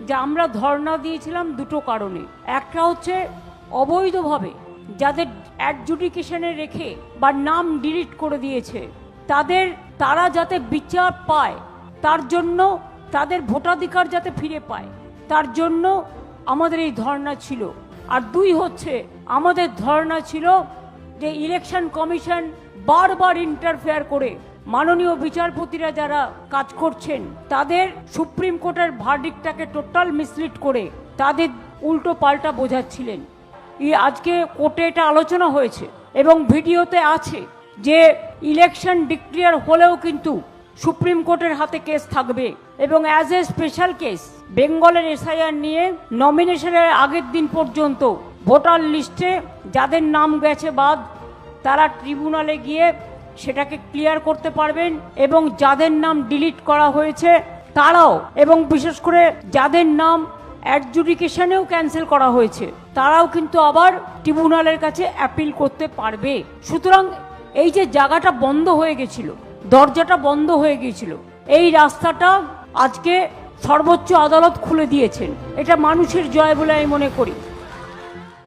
যে আমরা ধর্ণা দিয়েছিলাম দুটো কারণে। একটা হচ্ছে অবৈধভাবে যাদের অ্যাডজুডিকেশনে রেখে বা নাম ডিলিট করে দিয়েছে তারা যাতে বিচার পায়, তার জন্য তাদের ভোটাধিকার যাতে ফিরে পায়, তার জন্য আমাদের এই ধর্ণা ছিল। আর দুই হচ্ছে আমাদের ধর্ণা ছিল যে ইলেকশন কমিশন বারবার ইন্টারফেয়ার করে মাননীয় বিচারপতিরা যারা কাজ করছেন তাদের সুপ্রিম কোর্টের ভার্ডিক্টটাকে টোটাল মিসলিড করে তাদের উল্টো পাল্টা বোঝাচ্ছিলেন। আজকে কোর্টে এটা আলোচনা হয়েছে এবং ভিডিওতে আছে যে ইলেকশন ডিক্লেয়ার হলেও কিন্তু সুপ্রিম কোর্টের হাতে কেস থাকবে এবং অ্যাজ এ স্পেশাল কেস বেঙ্গলের এসআইআর নিয়ে নমিনেশনের আগের দিন পর্যন্ত ভোটার লিস্টে যাদের নাম গেছে বাদ তারা ট্রিব্যুনালে গিয়ে সেটাকে ক্লিয়ার করতে পারবেন এবং যাদের নাম ডিলিট করা হয়েছে তারাও, এবং বিশেষ করে যাদের নাম অ্যাডজুডিকেশনেও ক্যান্সেল করা হয়েছে তারাও কিন্তু আবার ট্রিব্যুনালের কাছে অ্যাপিল করতে পারবে। সুতরাং এই যে জায়গাটা বন্ধ হয়ে গেছিল, দরজাটা বন্ধ হয়ে গিয়েছিল, এই রাস্তাটা আজকে সর্বোচ্চ আদালত খুলে দিয়েছেন। এটা মানুষের জয় বলে আমি মনে করি।